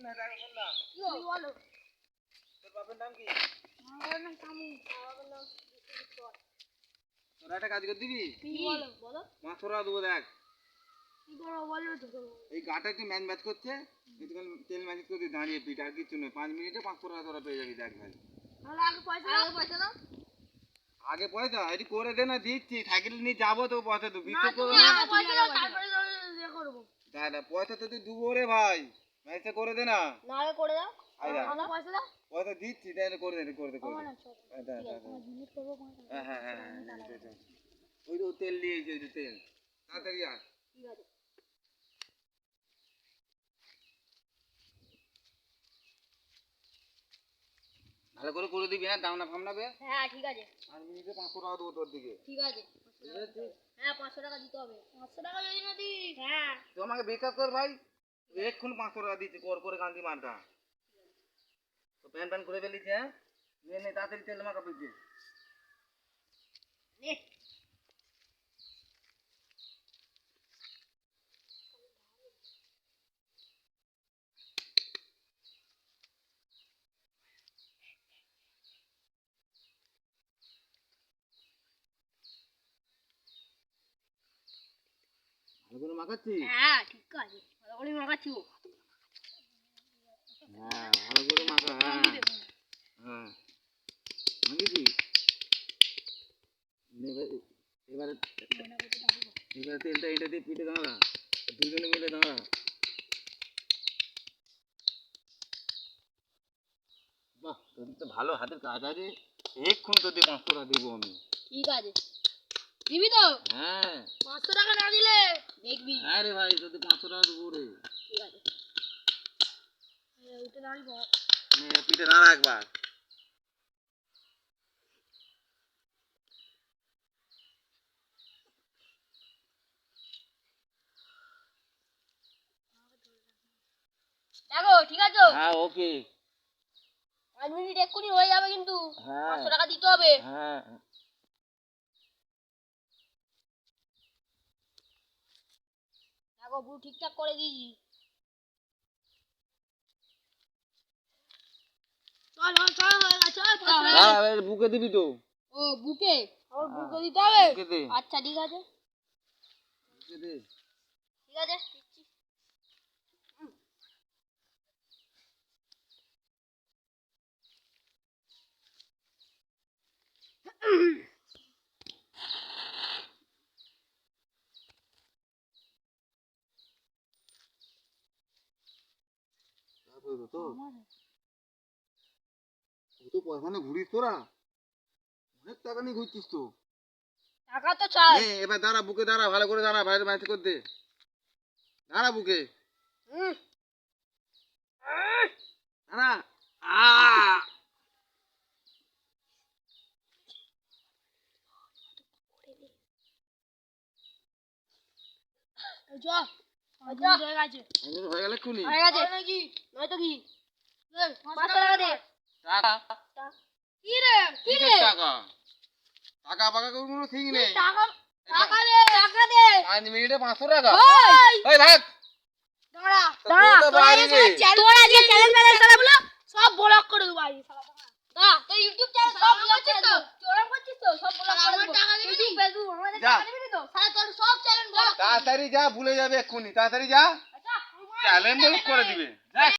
না এটা শোন না কি বলো তোর বাপের নাম কি? আমার নাম কামু আমার নাম বিশ্বজিৎ। তোরা একটা কাজ করে দিবি? কি বলো বলো 500 টাকা দেবো দেখ। কি করবো বলবে তো এই গাটা একটু ম্যাচ করছে, একটুখানি তেল ম্যাজিক করে দিয়ে দাঁড়িয়ে পিঠ আর কিছু নয়, 5 মিনিটে 500 টাকা তোরা পেয়ে যাবি দেখ ভাই। তাহলে আগে পয়সা দাও আগে পয়সা এটি করে দে না, দিচ্ছি সাইকেল নিয়ে যাবো তো পয়সা তো না বিশ্বাস করবো তুমি না। আগে পয়সা দাও তারপরে ইয়ে করবো দাদা পয়সা তো তুই দুবো রে ভাই, ম্যাচটা করে দে না। না আগে করে দাও আইদা আমার পয়সা দাও পয়সা দিচ্ছি তাই করে দে করে দে করে আমার দে। না ছোট আইদা আমার জিনিস করবো হ্যাঁ হ্যাঁ হ্যাঁ ওই তো তেল নিয়ে এসে ওই যে তেল তাড়াতাড়ি আয়। ঠিক আছে ভালো করে দিবি হ্যাঁ, দাম না ফামনাবে। হ্যাঁ ঠিক আছে 5 মিনিটে 500 টাকা দেবো তোর দিকে। ঠিক আছে হ্যাঁ 500 টাকা দিতে হবে 500 টাকা যদি না দিস হ্যাঁ তুই আমাকে বিশ্বাস কর ভাই, তুই এক্ষুনি 500 টাকা দিচ্ছি করে গান্ধী মানটা তো প্যান করে ফেলিছে। হ্যাঁ নে তাড়াতাড়ি তেল মাখা পেয়েছে। নে ভালো করে মাখাচ্ছি। হ্যাঁ ঠিক আছে ভালো করে মাখাচ্ছি হ্যাঁ ভালো করে মাখা। হ্যাঁ হ্যাঁ মাখিয়েছি। এবারে এবারে তেলটা এটা দিয়ে পিঠে দাঁড়া, দুজনে মিলে দাঁড়া। বাহ তোর তো ভালো হাতের কাজ আছে, এক্ষুনি তোর দিয়ে 500 টাকা দেবো আমি। ঠিক আছে দিবি তো হ্যাঁ 500 টাকা না দিলে দেখবি আরে ভাই তোর 500 টাকা দেবো রে। ঠিক আছে উঠে দাঁড়িয়ে নে পিঠে দাঁড়া একবার। দেখো ঠিক আছে হ্যাঁ ওকে 5 মিনিট এক্ষুনি হয়ে যাবে কিন্তু হ্যাঁ 500 টাকা দিতে হবে হ্যাঁ দেখো পুরো ঠিকঠাক করে দিয়েছি চল হয়ে গেছে হ্যাঁ এবার বুকে দিবি তো। ও বুকে আমার বুকে দিতে হবে বুকে দে আচ্ছা ঠিক আছে বুকে দে। ঠিক আছে দিচ্ছি তারপরে তো তো পয়সা নিয়ে ঘুরিস তোরা, অনেক টাকা নিয়ে ঘুরছিস তো। টাকা তো চাই এবার দাঁড়া বুকে দাঁড়া, ভালো করে দাঁড়া, ভাইয়ের ম্যাচ করতে দাঁড়া বুকে দাঁড়া। হয়ে গেল এক্ষুনি হয়ে গেছে নাকি নয়তো কি 500 টাকা দে টাকা কি রে টাকা টাকা পাকা কোনো ঠিক নেই। টাকা টাকা দে 5 মিনিটে 500 টাকা। ওই ওই ভাগ দাঁড়া তো বাড়ি রে। তোরা যে চ্যানেল গুলো সব ব্লক করে দেব ভাই শালা তো ইউটিউব চ্যানেল সব ব্লক করে দেব চোরাম করছিস তো সব ব্লক করে দেব ইউটিউব ফেসবুক আমাদের যা। টাকা দিবি তো শালা তোর সব চ্যানেল ব্লক তাড়াতাড়ি যা, ভুলে যাবে এক্ষুনি, তাড়াতাড়ি যা, চ্যালেঞ্জ করে দিবে।